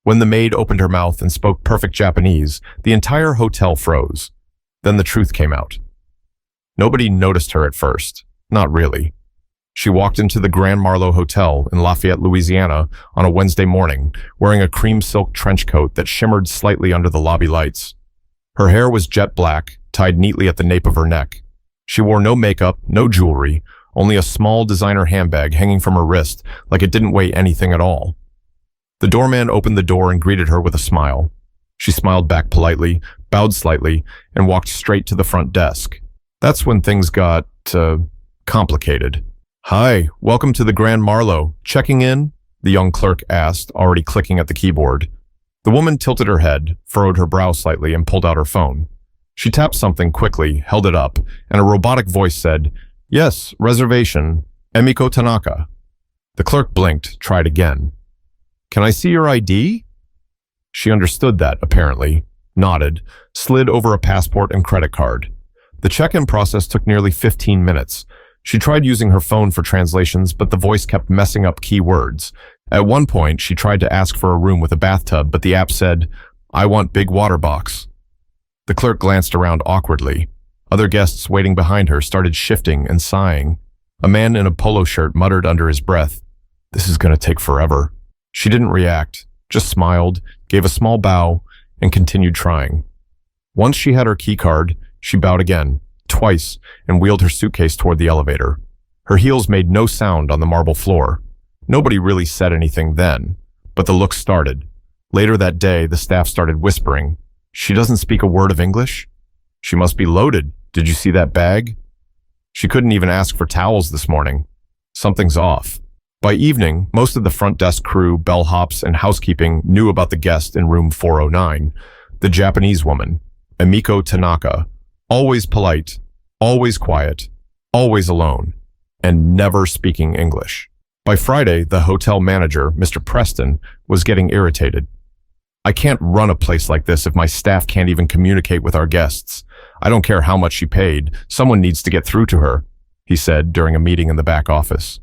When the maid opened her mouth and spoke perfect Japanese, the entire hotel froze. Then the truth came out. Nobody noticed her at first. Not really. She walked into the Grand Marlowe Hotel in Lafayette, Louisiana on a Wednesday morning, wearing a cream silk trench coat that shimmered slightly under the lobby lights. Her hair was jet black, tied neatly at the nape of her neck. She wore no makeup, no jewelry, only a small designer handbag hanging from her wrist like it didn't weigh anything at all. The doorman opened the door and greeted her with a smile. She smiled back politely, bowed slightly, and walked straight to the front desk. That's when things got, complicated. "Hi, welcome to the Grand Marlowe. Checking in?" the young clerk asked, already clicking at the keyboard. The woman tilted her head, furrowed her brow slightly, and pulled out her phone. She tapped something quickly, held it up, and a robotic voice said, "Yes, reservation, Emiko Tanaka." The clerk blinked, tried again. "Can I see your ID?" She understood that, apparently, nodded, slid over a passport and credit card. The check-in process took nearly 15 minutes. She tried using her phone for translations, but the voice kept messing up key words. At one point, she tried to ask for a room with a bathtub, but the app said, "I want big water box." The clerk glanced around awkwardly. Other guests waiting behind her started shifting and sighing. A man in a polo shirt muttered under his breath, "This is going to take forever." She didn't react, just smiled, gave a small bow, and continued trying. Once she had her key card, she bowed again, twice, and wheeled her suitcase toward the elevator. Her heels made no sound on the marble floor. Nobody really said anything then, but the looks started. Later that day, the staff started whispering, "She doesn't speak a word of English? She must be loaded. Did you see that bag? She couldn't even ask for towels this morning. Something's off." By evening, most of the front desk crew, bellhops, and housekeeping knew about the guest in room 409, the Japanese woman, Emiko Tanaka, always polite, always quiet, always alone, and never speaking English. By Friday, the hotel manager, Mr. Preston, was getting irritated. "I can't run a place like this if my staff can't even communicate with our guests. I don't care how much she paid, someone needs to get through to her," he said during a meeting in the back office.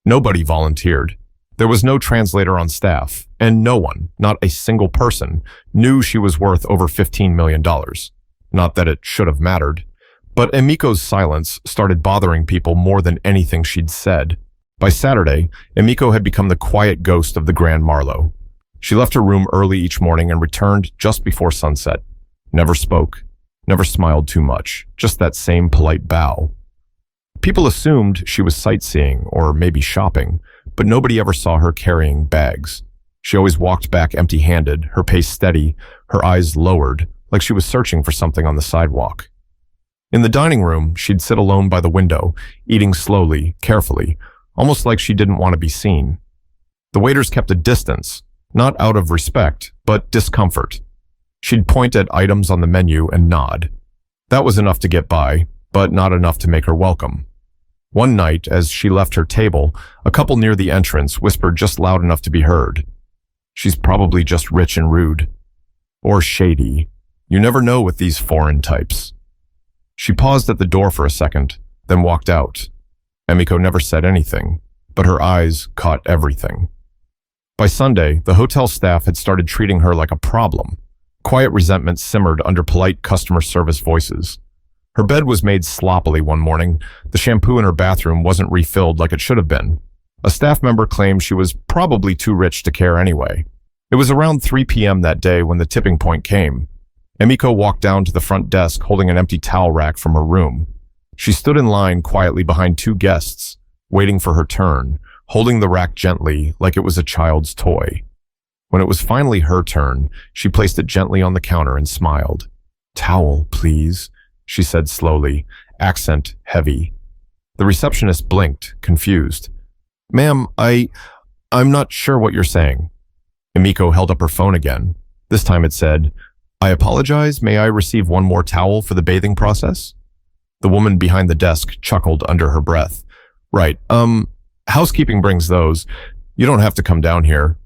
Nobody volunteered. There was no translator on staff, and no one, not a single person, knew she was worth over $15 million. Not that it should have mattered. But Emiko's silence started bothering people more than anything she'd said. By Saturday, Emiko had become the quiet ghost of the Grand Marlowe. She left her room early each morning and returned just before sunset. Never spoke, never smiled too much, just that same polite bow. People assumed she was sightseeing or maybe shopping, but nobody ever saw her carrying bags. She always walked back empty-handed, her pace steady, her eyes lowered, like she was searching for something on the sidewalk. In the dining room, she'd sit alone by the window, eating slowly, carefully, almost like she didn't want to be seen. The waiters kept a distance, not out of respect, but discomfort. She'd point at items on the menu and nod. That was enough to get by, but not enough to make her welcome. One night, as she left her table, a couple near the entrance whispered just loud enough to be heard. "She's probably just rich and rude. Or shady. You never know with these foreign types." She paused at the door for a second, then walked out. Emiko never said anything, but her eyes caught everything. By Sunday, the hotel staff had started treating her like a problem. Quiet resentment simmered under polite customer service voices. Her bed was made sloppily one morning. The shampoo in her bathroom wasn't refilled like it should have been. A staff member claimed she was probably too rich to care anyway. It was around 3 p.m. that day when the tipping point came. Emiko walked down to the front desk holding an empty towel rack from her room. She stood in line quietly behind 2 guests, waiting for her turn, holding the rack gently like it was a child's toy. When it was finally her turn, she placed it gently on the counter and smiled. "Towel, please," she said slowly, accent heavy. The receptionist blinked, confused. "Ma'am, I'm not sure what you're saying." Emiko held up her phone again. This time it said, "I apologize, may I receive one more towel for the bathing process?" The woman behind the desk chuckled under her breath. "Right, housekeeping brings those. You don't have to come down here."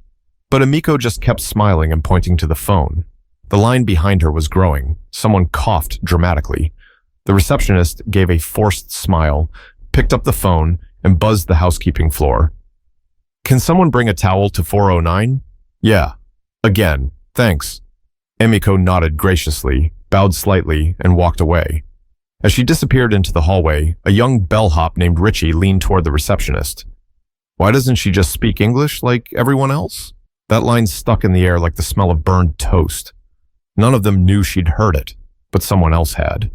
But Emiko just kept smiling and pointing to the phone. The line behind her was growing. Someone coughed dramatically. The receptionist gave a forced smile, picked up the phone, and buzzed the housekeeping floor. "Can someone bring a towel to 409? "Yeah." Again, thanks. Emiko nodded graciously, bowed slightly, and walked away. As she disappeared into the hallway, a young bellhop named Richie leaned toward the receptionist. Why doesn't she just speak English like everyone else? That line stuck in the air like the smell of burned toast. None of them knew she'd heard it, but someone else had.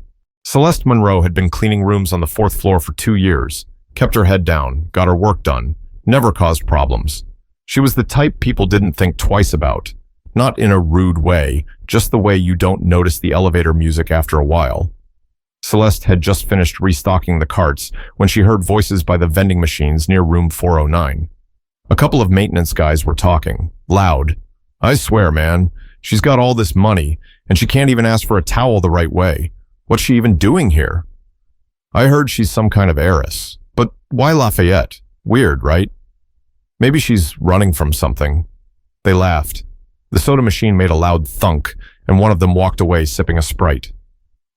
Celeste Monroe had been cleaning rooms on the 4th floor for 2 years, kept her head down, got her work done, never caused problems. She was the type people didn't think twice about. Not in a rude way, just the way you don't notice the elevator music after a while. Celeste had just finished restocking the carts when she heard voices by the vending machines near room 409. A couple of maintenance guys were talking, loud. I swear, man, she's got all this money, and she can't even ask for a towel the right way. What's she even doing here? I heard she's some kind of heiress. But why Lafayette? Weird, right? Maybe she's running from something. They laughed. The soda machine made a loud thunk, and one of them walked away sipping a Sprite.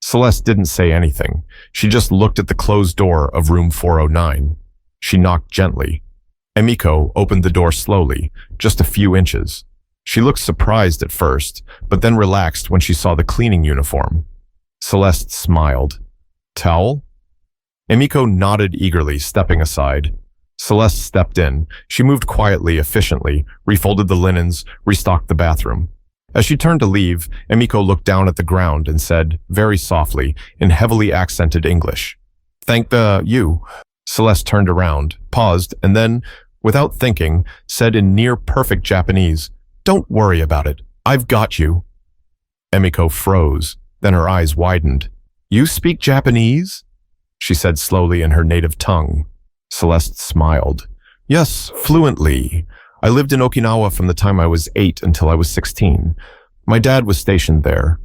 Celeste didn't say anything. She just looked at the closed door of room 409. She knocked gently. Emiko opened the door slowly, just a few inches. She looked surprised at first, but then relaxed when she saw the cleaning uniform. Celeste smiled. Towel? Emiko nodded eagerly, stepping aside. Celeste stepped in. She moved quietly, efficiently, refolded the linens, restocked the bathroom. As she turned to leave, Emiko looked down at the ground and said, very softly, in heavily accented English, "Thank you." Celeste turned around, paused, and then, without thinking, said in near-perfect Japanese, "Don't worry about it. I've got you." Emiko froze, then her eyes widened. "You speak Japanese?" she said slowly in her native tongue. Celeste smiled. "Yes, fluently. I lived in Okinawa from the time I was 8 until I was 16. My dad was stationed there."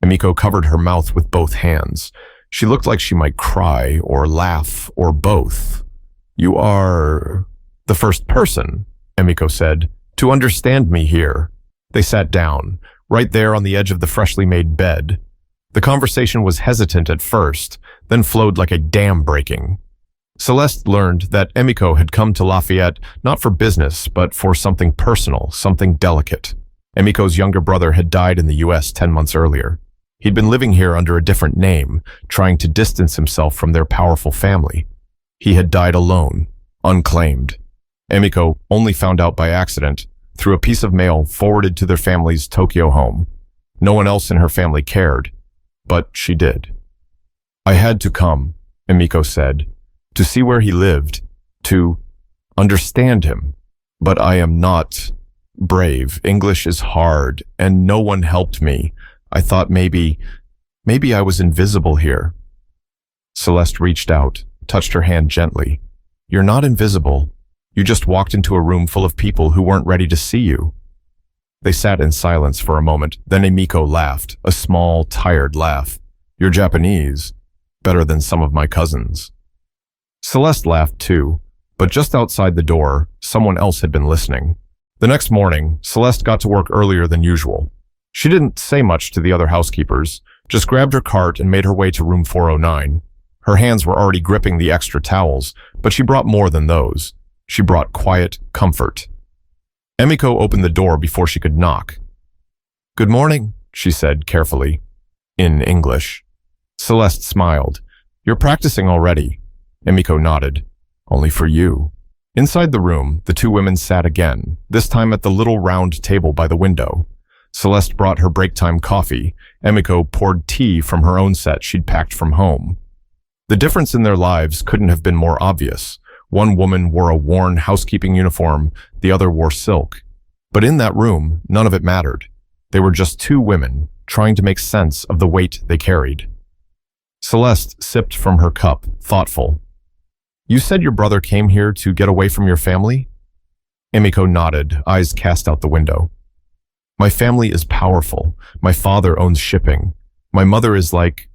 Emiko covered her mouth with both hands. She looked like she might cry or laugh or both. "You are the first person," Emiko said, "to understand me here." They sat down, right there on the edge of the freshly made bed. The conversation was hesitant at first, then flowed like a dam breaking. Celeste learned that Emiko had come to Lafayette not for business, but for something personal, something delicate. Emiko's younger brother had died in the US 10 months earlier. He'd been living here under a different name, trying to distance himself from their powerful family. He had died alone, unclaimed. Emiko only found out by accident, through a piece of mail forwarded to their family's Tokyo home. No one else in her family cared, but she did. "I had to come," Emiko said, "to see where he lived, to understand him. But I am not brave. English is hard, and no one helped me. I thought maybe I was invisible here." Celeste reached out, touched her hand gently. "You're not invisible. You just walked into a room full of people who weren't ready to see you." They sat in silence for a moment, then Emiko laughed, a small, tired laugh. "You're Japanese. Better than some of my cousins." Celeste laughed too, but just outside the door, someone else had been listening. The next morning, Celeste got to work earlier than usual. She didn't say much to the other housekeepers, just grabbed her cart and made her way to room 409. Her hands were already gripping the extra towels, but she brought more than those. She brought quiet comfort. Emiko opened the door before she could knock. "Good morning," she said carefully, in English. Celeste smiled. "You're practicing already." Emiko nodded. "Only for you." Inside the room, the two women sat again, this time at the little round table by the window. Celeste brought her break-time coffee. Emiko poured tea from her own set she'd packed from home. The difference in their lives couldn't have been more obvious. One woman wore a worn housekeeping uniform, the other wore silk. But in that room, none of it mattered. They were just two women, trying to make sense of the weight they carried. Celeste sipped from her cup, thoughtful. "You said your brother came here to get away from your family?" Emiko nodded, eyes cast out the window. "My family is powerful. My father owns shipping. My mother is like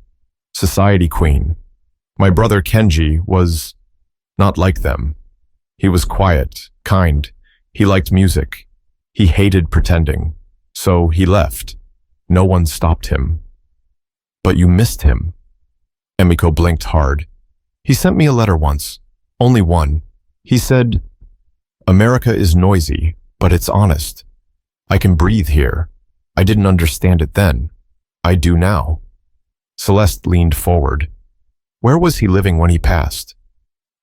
society queen. My brother Kenji was not like them. He was quiet, kind. He liked music. He hated pretending. So he left. No one stopped him." "But you missed him." Emiko blinked hard. "He sent me a letter once. Only one. He said, 'America is noisy, but it's honest. I can breathe here. I didn't understand it then. I do now. Celeste leaned forward. Where was he living when he passed?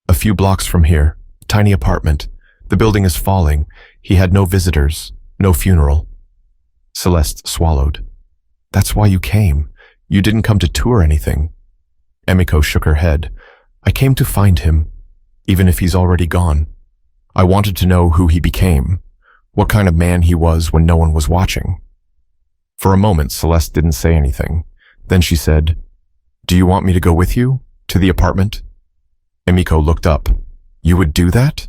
A few blocks from here. Tiny apartment. The building is falling. He had no visitors, no funeral. Celeste swallowed. That's why you came. You didn't come to tour anything. Emiko shook her head. I came to find him, even if he's already gone. I wanted to know who he became, what kind of man he was when no one was watching. For a moment, Celeste didn't say anything. Then she said, Do you want me to go with you? To the apartment? Emiko looked up. You would do that?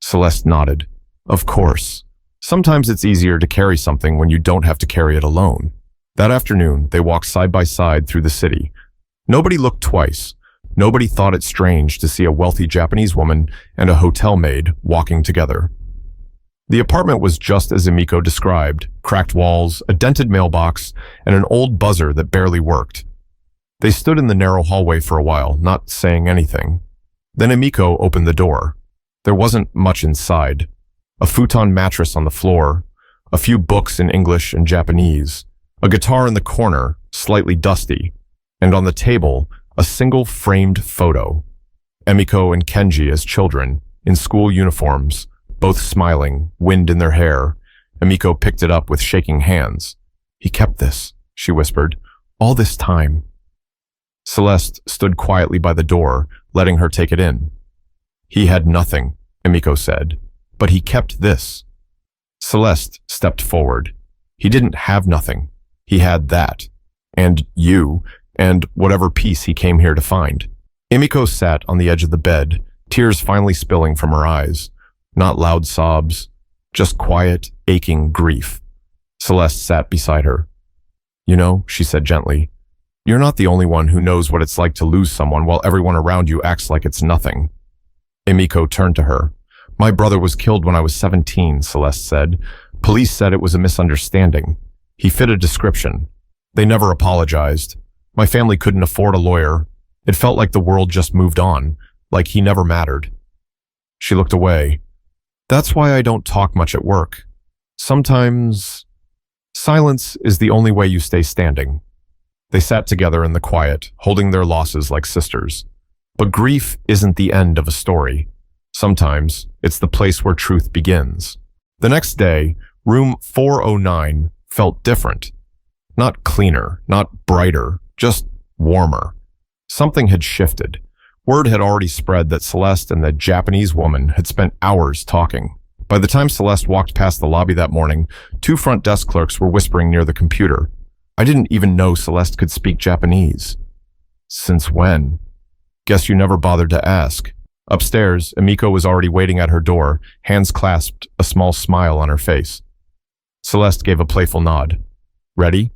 Celeste nodded. Of course. Sometimes it's easier to carry something when you don't have to carry it alone. That afternoon, they walked side by side through the city. Nobody looked twice. Nobody thought it strange to see a wealthy Japanese woman and a hotel maid walking together. The apartment was just as Emiko described, cracked walls, a dented mailbox, and an old buzzer that barely worked. They stood in the narrow hallway for a while, not saying anything. Then Emiko opened the door. There wasn't much inside. A futon mattress on the floor, a few books in English and Japanese, a guitar in the corner, slightly dusty, and on the table, a single framed photo. Emiko and Kenji as children, in school uniforms, both smiling, wind in their hair. Emiko picked it up with shaking hands. He kept this, she whispered, all this time. Celeste stood quietly by the door, letting her take it in. He had nothing, Emiko said, but he kept this. Celeste stepped forward. He didn't have nothing. He had that. And you, and whatever piece he came here to find. Emiko sat on the edge of the bed, tears finally spilling from her eyes. Not loud sobs, just quiet, aching grief. Celeste sat beside her. You know, she said gently, you're not the only one who knows what it's like to lose someone while everyone around you acts like it's nothing. Emiko turned to her. My brother was killed when I was 17, Celeste said. Police said it was a misunderstanding. He fit a description. They never apologized. My family couldn't afford a lawyer. It felt like the world just moved on, like he never mattered. She looked away. That's why I don't talk much at work. Sometimes silence is the only way you stay standing. They sat together in the quiet, holding their losses like sisters. But grief isn't the end of a story. Sometimes it's the place where truth begins. The next day, room 409 felt different. Not cleaner, not brighter, just warmer. Something had shifted. Word had already spread that Celeste and the Japanese woman had spent hours talking. By the time Celeste walked past the lobby that morning, 2 front desk clerks were whispering near the computer. I didn't even know Celeste could speak Japanese. Since when? Guess you never bothered to ask. Upstairs, Emiko was already waiting at her door, hands clasped, a small smile on her face. Celeste gave a playful nod. Ready?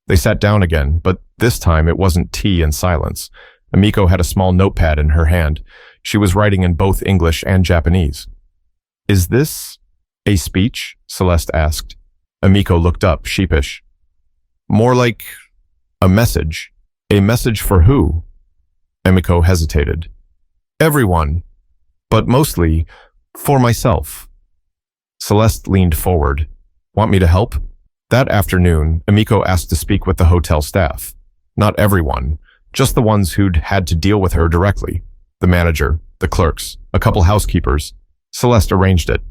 They sat down again, but this time it wasn't tea and silence. Emiko had a small notepad in her hand. She was writing in both English and Japanese. Is this a speech? Celeste asked. Emiko looked up, sheepish. More like a message. A message for who? Emiko hesitated. Everyone, but mostly for myself. Celeste leaned forward. Want me to help? That afternoon, Emiko asked to speak with the hotel staff. Not everyone, just the ones who'd had to deal with her directly. The manager, the clerks, a couple housekeepers. Celeste arranged it.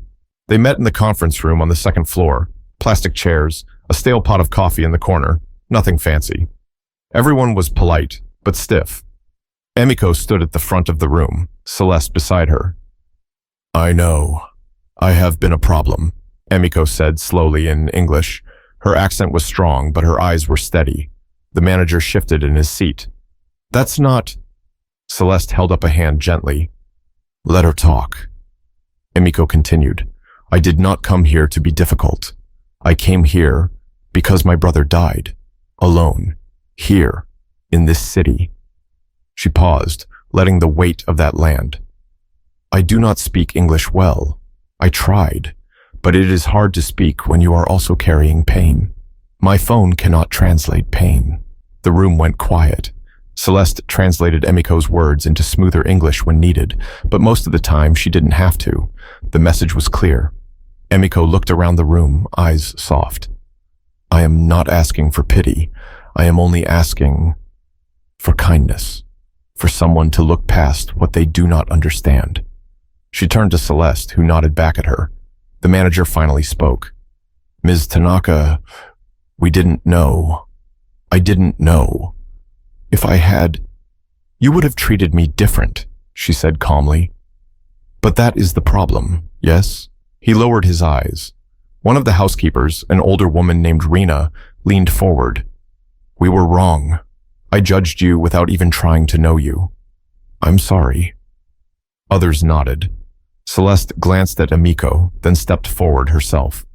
They met in the conference room on the second floor. Plastic chairs, a stale pot of coffee in the corner. Nothing fancy. Everyone was polite, but stiff. Emiko stood at the front of the room, Celeste beside her. I know. I have been a problem, Emiko said slowly in English. Her accent was strong, but her eyes were steady. The manager shifted in his seat. That's not... Celeste held up a hand gently. Let her talk. Emiko continued. I did not come here to be difficult. I came here because my brother died. Alone. Here. In this city. She paused, letting the weight of that land. I do not speak English well. I tried, but it is hard to speak when you are also carrying pain. My phone cannot translate pain. The room went quiet. Celeste translated Emiko's words into smoother English when needed, but most of the time she didn't have to. The message was clear. Emiko looked around the room, eyes soft. I am not asking for pity. I am only asking for kindness, for someone to look past what they do not understand. She turned to Celeste, who nodded back at her. The manager finally spoke. Ms. Tanaka, we didn't know. I didn't know. If I had, you would have treated me different, she said calmly. But that is the problem, yes? He lowered his eyes. One of the housekeepers, an older woman named Rena, leaned forward. We were wrong. I judged you without even trying to know you. I'm sorry. Others nodded. Celeste glanced at Emiko, then stepped forward herself.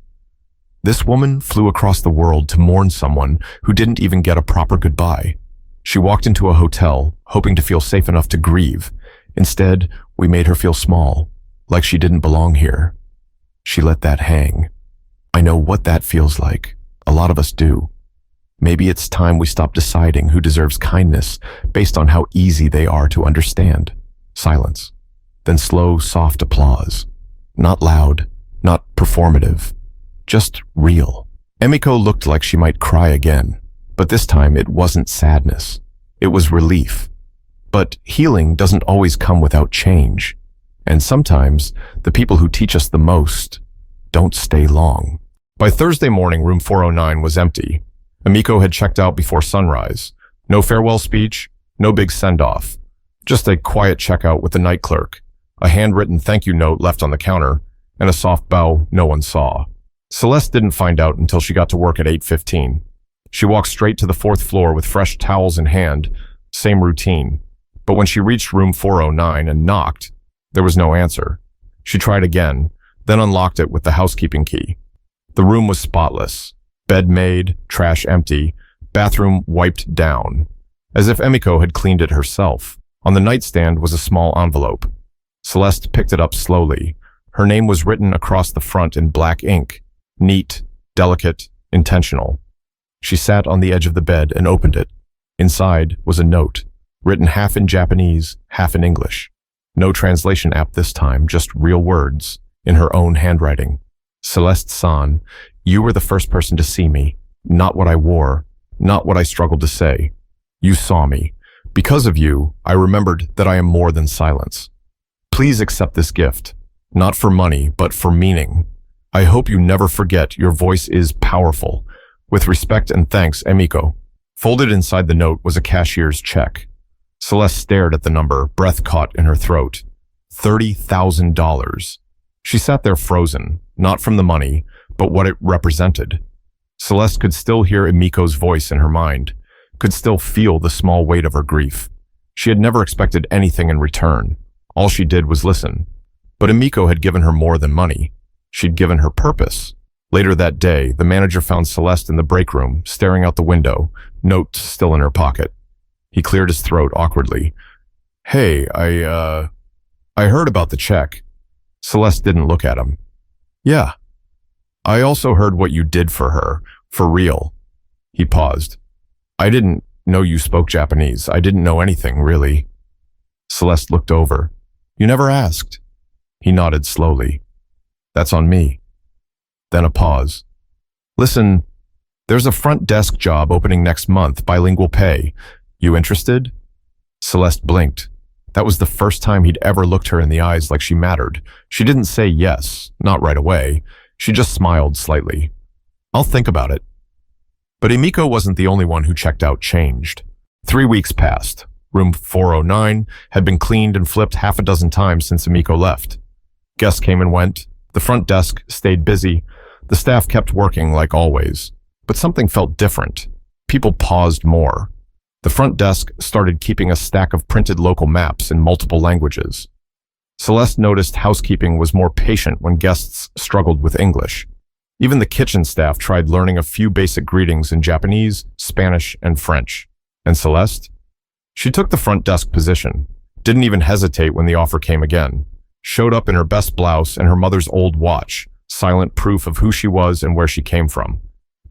This woman flew across the world to mourn someone who didn't even get a proper goodbye. She walked into a hotel, hoping to feel safe enough to grieve. Instead, we made her feel small, like she didn't belong here. She let that hang. I know what that feels like. A lot of us do. Maybe it's time we stop deciding who deserves kindness based on how easy they are to understand. Silence. Then slow, soft applause. Not loud, not performative. Just real. Emiko looked like she might cry again, but this time it wasn't sadness. It was relief. But healing doesn't always come without change. And sometimes the people who teach us the most don't stay long. By Thursday morning, room 409 was empty. Emiko had checked out before sunrise. No farewell speech, no big send-off. Just a quiet checkout with the night clerk, a handwritten thank you note left on the counter, and a soft bow no one saw. Celeste didn't find out until she got to work at 8:15. She walked straight to the fourth floor with fresh towels in hand, same routine. But when she reached room 409 and knocked, there was no answer. She tried again, then unlocked it with the housekeeping key. The room was spotless. Bed made, trash empty, bathroom wiped down, as if Emiko had cleaned it herself. On the nightstand was a small envelope. Celeste picked it up slowly. Her name was written across the front in black ink. Neat, delicate, intentional. She sat on the edge of the bed and opened it. Inside was a note, written half in Japanese, half in English. No translation app this time, just real words, in her own handwriting. Celeste-san, you were the first person to see me, not what I wore, not what I struggled to say. You saw me. Because of you, I remembered that I am more than silence. Please accept this gift, not for money, but for meaning. I hope you never forget your voice is powerful. With respect and thanks, Emiko. Folded inside the note was a cashier's check. Celeste stared at the number, breath caught in her throat. $30,000. She sat there frozen, not from the money, but what it represented. Celeste could still hear Emiko's voice in her mind, could still feel the small weight of her grief. She had never expected anything in return. All she did was listen. But Emiko had given her more than money. She'd given her purpose. Later that day, the manager found Celeste in the break room, staring out the window, note still in her pocket. He cleared his throat awkwardly. Hey, I heard about the check. Celeste didn't look at him. Yeah. I also heard what you did for her, for real. He paused. I didn't know you spoke Japanese. I didn't know anything, really. Celeste looked over. You never asked. He nodded slowly. That's on me. Then a pause. Listen, there's a front desk job opening next month, bilingual pay. You interested? Celeste blinked. That was the first time he'd ever looked her in the eyes like she mattered. She didn't say yes, not right away. She just smiled slightly. I'll think about it. But Emiko wasn't the only one who checked out changed. 3 weeks passed. Room 409 had been cleaned and flipped half a dozen times since Emiko left. Guests came and went. The front desk stayed busy. The staff kept working like always. But something felt different. People paused more. The front desk started keeping a stack of printed local maps in multiple languages. Celeste noticed housekeeping was more patient when guests struggled with English. Even the kitchen staff tried learning a few basic greetings in Japanese, Spanish, and French. And Celeste? She took the front desk position, didn't even hesitate when the offer came again, showed up in her best blouse and her mother's old watch, silent proof of who she was and where she came from.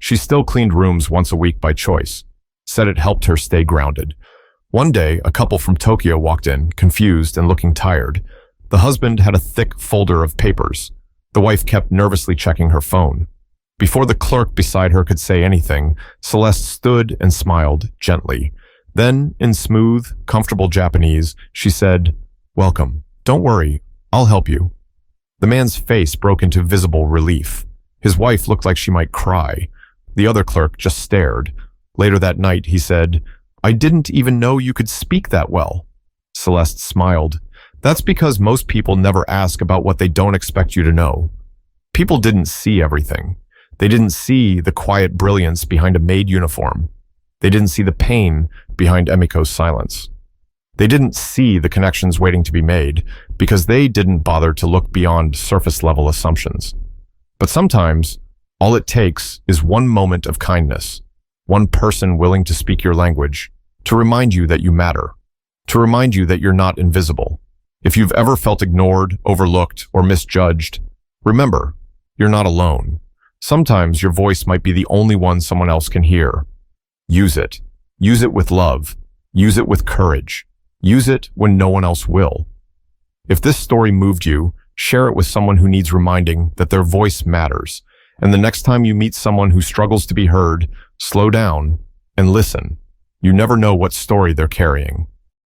She still cleaned rooms once a week by choice, said it helped her stay grounded. One day, a couple from Tokyo walked in, confused and looking tired. The husband had a thick folder of papers. The wife kept nervously checking her phone. Before the clerk beside her could say anything, Celeste stood and smiled gently. Then, in smooth, comfortable Japanese, she said, "Welcome. Don't worry, I'll help you." The man's face broke into visible relief. His wife looked like she might cry. The other clerk just stared. Later that night, he said, "I didn't even know you could speak that well." Celeste smiled. "That's because most people never ask about what they don't expect you to know." People didn't see everything. They didn't see the quiet brilliance behind a Maid uniform. They didn't see the pain behind Emiko's silence. They didn't see the connections waiting to be made because they didn't bother to look beyond surface-level assumptions. But sometimes, all it takes is one moment of kindness, one person willing to speak your language, to remind you that you matter, to remind you that you're not invisible. If you've ever felt ignored, overlooked, or misjudged, remember, you're not alone. Sometimes your voice might be the only one someone else can hear. Use it. Use it with love. Use it with courage. Use it when no one else will. If this story moved you, share it with someone who needs reminding that their voice matters. And the next time you meet someone who struggles to be heard, slow down and listen. You never know what story they're carrying.